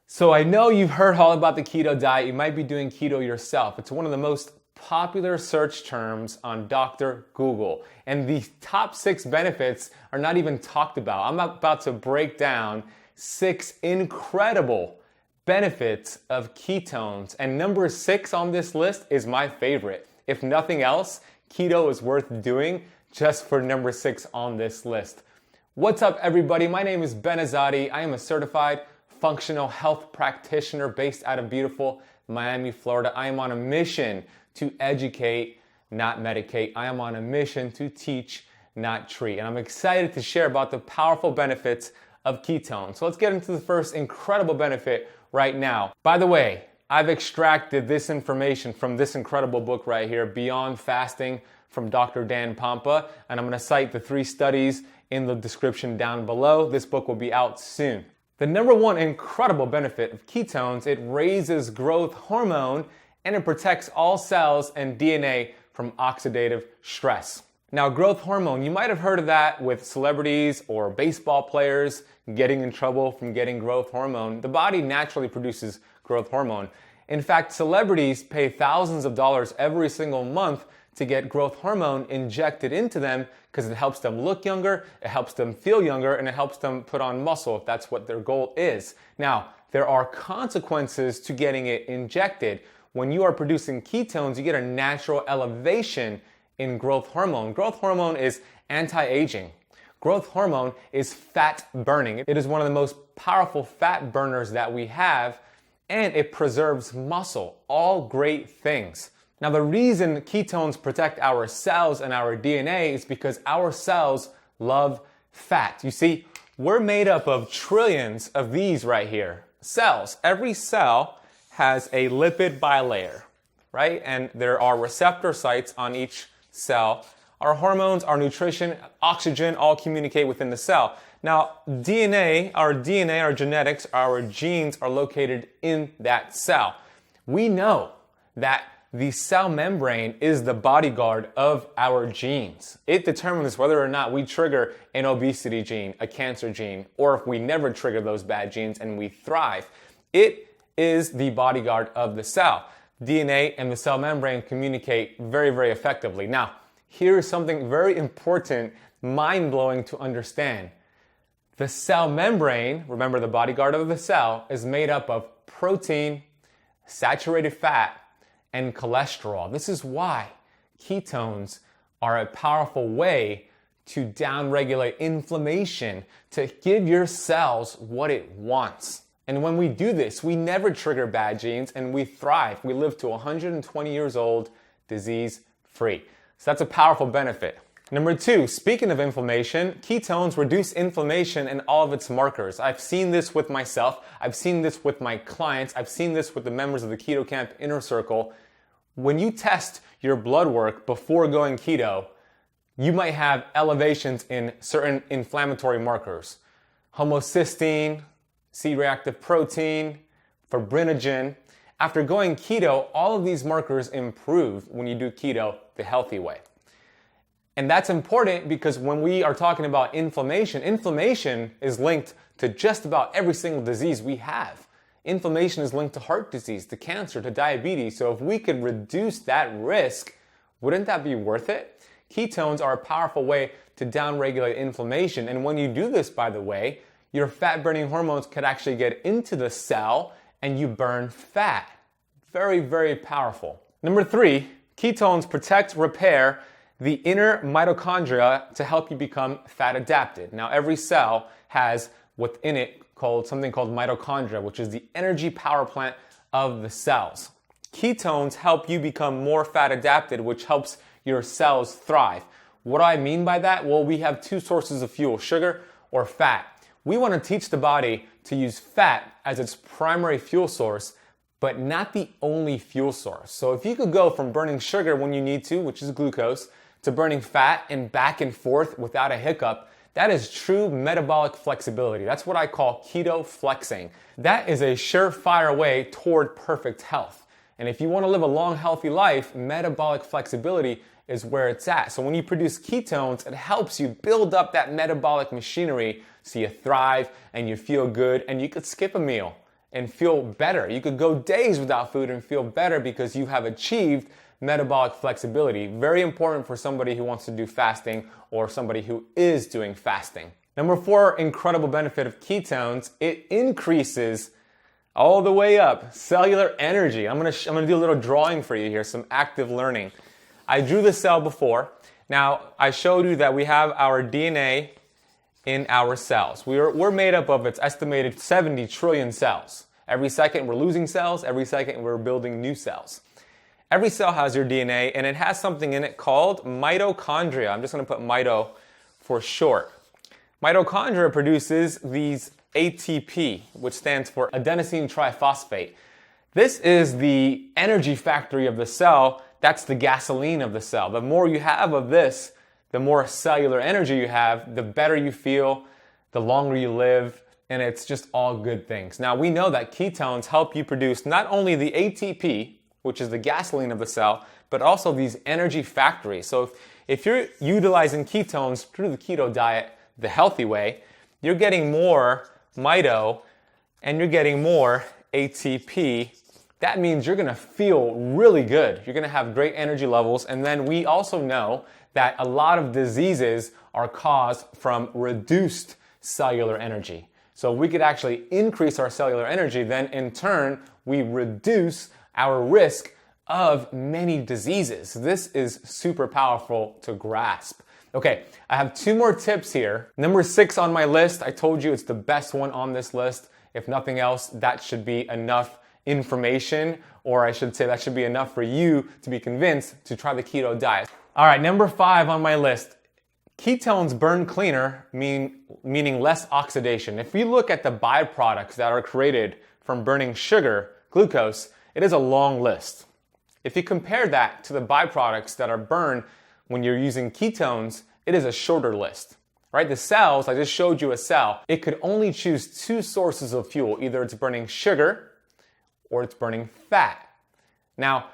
So I know you've heard all about the keto diet. You might be doing keto yourself. It's one of the most popular search terms on Dr. Google. And the top 6 benefits are not even talked about. I'm about to break down 6 incredible benefits of ketones. And number 6 on this list is my favorite. If nothing else, keto is worth doing just for number 6 on this list. What's up, everybody? My name is Ben Azadi. I am a certified functional health practitioner based out of beautiful Miami, Florida. I am on a mission to educate, not medicate. I am on a mission to teach, not treat. And I'm excited to share about the powerful benefits of ketones. So let's get into the first incredible benefit right now. By the way, I've extracted this information from this incredible book right here, Beyond Fasting, from Dr. Dan Pompa. And I'm going to cite the 3 studies in the description down below. This book will be out soon. The number 1 incredible benefit of ketones, it raises growth hormone and it protects all cells and DNA from oxidative stress. Now, growth hormone, you might have heard of that with celebrities or baseball players getting in trouble from getting growth hormone. The body naturally produces growth hormone. In fact, celebrities pay thousands of dollars every single month to get growth hormone injected into them because it helps them look younger, it helps them feel younger, and it helps them put on muscle if that's what their goal is. Now, there are consequences to getting it injected. When you are producing ketones, you get a natural elevation in growth hormone. Growth hormone is anti-aging. Growth hormone is fat burning. It is one of the most powerful fat burners that we have, and it preserves muscle. All great things. Now, the reason ketones protect our cells and our DNA is because our cells love fat. You see, we're made up of trillions of these right here. Cells. Every cell has a lipid bilayer, right? And there are receptor sites on each cell. Our hormones, our nutrition, oxygen all communicate within the cell. Now, our genetics, our genes are located in that cell. We know that the cell membrane is the bodyguard of our genes. It determines whether or not we trigger an obesity gene, a cancer gene, or if we never trigger those bad genes and we thrive. It is the bodyguard of the cell. DNA and the cell membrane communicate very, very effectively. Now, here's something very important, mind-blowing to understand. The cell membrane, remember the bodyguard of the cell, is made up of protein, saturated fat, and cholesterol. This is why ketones are a powerful way to downregulate inflammation, to give your cells what it wants. And when we do this, we never trigger bad genes and we thrive. We live to 120 years old, disease-free. So that's a powerful benefit. Number 2, speaking of inflammation, ketones reduce inflammation and all of its markers. I've seen this with myself. I've seen this with my clients. I've seen this with the members of the Keto Camp Inner Circle. When you test your blood work before going keto, you might have elevations in certain inflammatory markers. Homocysteine, C-reactive protein, fibrinogen. After going keto, all of these markers improve when you do keto the healthy way. And that's important because when we are talking about inflammation is linked to just about every single disease we have. Inflammation is linked to heart disease, to cancer, to diabetes. So if we could reduce that risk, wouldn't that be worth it? Ketones are a powerful way to downregulate inflammation. And when you do this, by the way, your fat-burning hormones could actually get into the cell and you burn fat. Very, very powerful. Number 3, ketones protect, repair the inner mitochondria to help you become fat adapted. Now, every cell has within it something called mitochondria, which is the energy power plant of the cells. Ketones help you become more fat adapted, which helps your cells thrive. What do I mean by that? Well, we have 2 sources of fuel, sugar or fat. We want to teach the body to use fat as its primary fuel source, but not the only fuel source. So if you could go from burning sugar when you need to, which is glucose, to burning fat and back and forth without a hiccup, that is true metabolic flexibility. That's what I call keto flexing. That is a surefire way toward perfect health. And if you want to live a long, healthy life, metabolic flexibility is where it's at. So when you produce ketones, it helps you build up that metabolic machinery so you thrive and you feel good and you could skip a meal and feel better. You could go days without food and feel better because you have achieved metabolic flexibility. Very important for somebody who wants to do fasting or somebody who is doing fasting. Number 4 incredible benefit of ketones, it increases all the way up cellular energy. I'm gonna do a little drawing for you here, some active learning. I drew the cell before. Now, I showed you that we have our DNA in our cells. We're made up of its estimated 70 trillion cells. Every second we're losing cells, every second we're building new cells. Every cell has your DNA, and it has something in it called mitochondria. I'm just gonna put mito for short. Mitochondria produces these ATP, which stands for adenosine triphosphate. This is the energy factory of the cell. That's the gasoline of the cell. The more you have of this, the more cellular energy you have, the better you feel, the longer you live, and it's just all good things. Now, we know that ketones help you produce not only the ATP, which is the gasoline of the cell, but also these energy factories. So if you're utilizing ketones through the keto diet the healthy way, you're getting more mito and you're getting more ATP. That means you're gonna feel really good. You're gonna have great energy levels. And then we also know that a lot of diseases are caused from reduced cellular energy. So we could actually increase our cellular energy, then in turn, we reduce our risk of many diseases. This is super powerful to grasp. Okay, I have 2 more tips here. Number 6 on my list, I told you it's the best one on this list. If nothing else, that should be enough information, or I should say that should be enough for you to be convinced to try the keto diet. All right, number 5 on my list. Ketones burn cleaner, meaning less oxidation. If you look at the byproducts that are created from burning sugar, glucose, it is a long list. If you compare that to the byproducts that are burned when you're using ketones, it is a shorter list, right? The cells, I just showed you a cell, it could only choose 2 sources of fuel. Either it's burning sugar or it's burning fat. Now,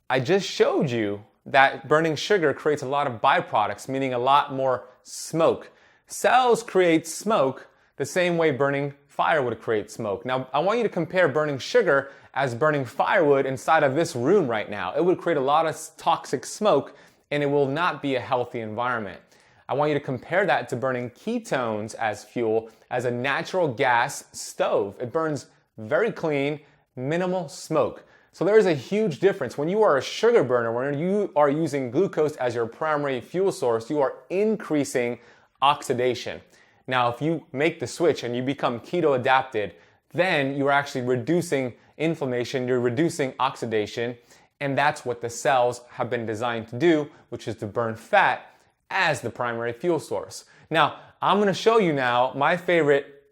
I just showed you that burning sugar creates a lot of byproducts, meaning a lot more smoke. Cells create smoke the same way burning fire would create smoke. Now, I want you to compare burning sugar as burning firewood inside of this room right now. It would create a lot of toxic smoke, and it will not be a healthy environment. I want you to compare that to burning ketones as fuel as a natural gas stove. It burns very clean, minimal smoke. So there is a huge difference. When you are a sugar burner, when you are using glucose as your primary fuel source, you are increasing oxidation. Now, if you make the switch and you become keto adapted, then you're actually reducing inflammation, you're reducing oxidation, and that's what the cells have been designed to do, which is to burn fat as the primary fuel source. Now, I'm gonna show you now my favorite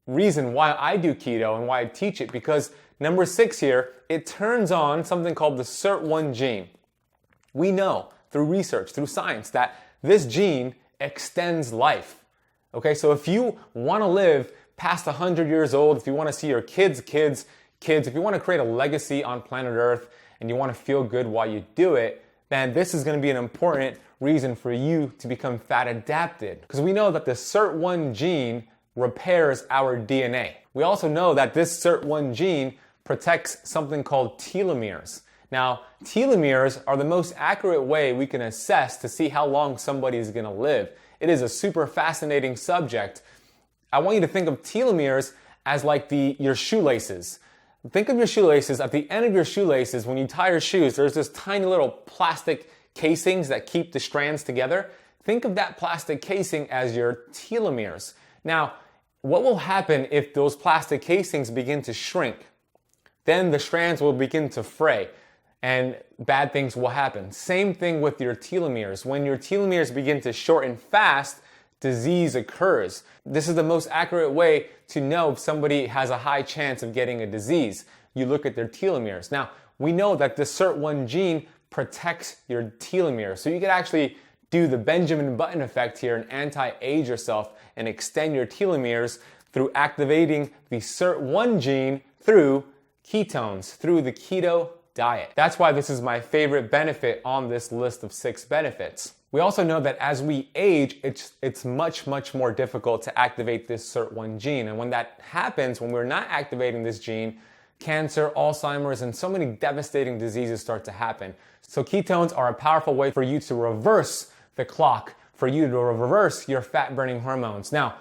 reason why I do keto and why I teach it, because number 6 here, it turns on something called the SIRT1 gene. We know through research, through science, that this gene extends life. Okay, so if you wanna live past 100 years old, if you wanna see your kids, if you wanna create a legacy on planet Earth and you wanna feel good while you do it, then this is gonna be an important reason for you to become fat adapted. Because we know that the SIRT1 gene repairs our DNA. We also know that this SIRT1 gene protects something called telomeres. Now, telomeres are the most accurate way we can assess to see how long somebody is gonna live. It is a super fascinating subject. I want you to think of telomeres as like your shoelaces. Think of your shoelaces. At the end of your shoelaces, when you tie your shoes, there's this tiny little plastic casings that keep the strands together. Think of that plastic casing as your telomeres. Now, what will happen if those plastic casings begin to shrink? Then the strands will begin to fray and bad things will happen. Same thing with your telomeres. When your telomeres begin to shorten fast, disease occurs. This is the most accurate way to know if somebody has a high chance of getting a disease. You look at their telomeres. Now, we know that the SIRT1 gene protects your telomeres. So you can actually do the Benjamin Button effect here and anti-age yourself and extend your telomeres through activating the SIRT1 gene through ketones, through the keto diet. That's why this is my favorite benefit on this list of 6 benefits. We also know that as we age, it's much more difficult to activate this SIRT1 gene. And when that happens, when we're not activating this gene, cancer, Alzheimer's, and so many devastating diseases start to happen. So ketones are a powerful way for you to reverse the clock, for you to reverse your fat-burning hormones. Now,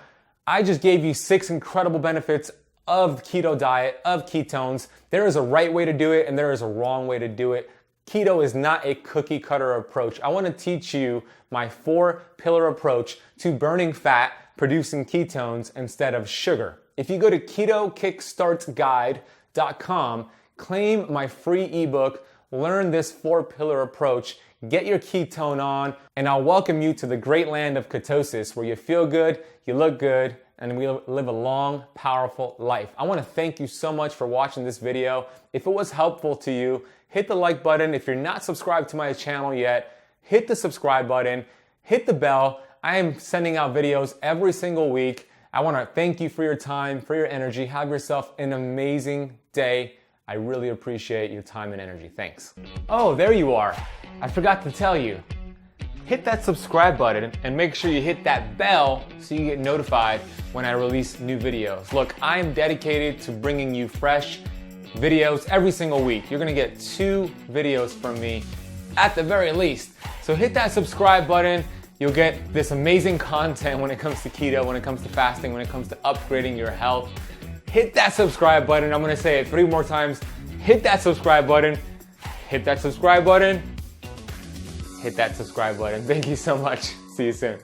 I just gave you 6 incredible benefits of the keto diet, of ketones. There is a right way to do it and there is a wrong way to do it. Keto is not a cookie cutter approach. I want to teach you my 4-pillar approach to burning fat, producing ketones instead of sugar. If you go to ketokickstartsguide.com, claim my free ebook, learn this 4-pillar approach, get your ketone on, and I'll welcome you to the great land of ketosis where you feel good, you look good, and we live a long, powerful life. I want to thank you so much for watching this video. If it was helpful to you, hit the like button. If you're not subscribed to my channel yet, hit the subscribe button, hit the bell. I am sending out videos every single week. I want to thank you for your time, for your energy. Have yourself an amazing day. I really appreciate your time and energy. Thanks. Oh, there you are. I forgot to tell you. Hit that subscribe button and make sure you hit that bell so you get notified when I release new videos. Look, I am dedicated to bringing you fresh videos every single week. You're gonna get 2 videos from me at the very least. So hit that subscribe button. You'll get this amazing content when it comes to keto, when it comes to fasting, when it comes to upgrading your health. Hit that subscribe button. I'm gonna say it 3 more times. Hit that subscribe button. Hit that subscribe button. Hit that subscribe button. Thank you so much. See you soon.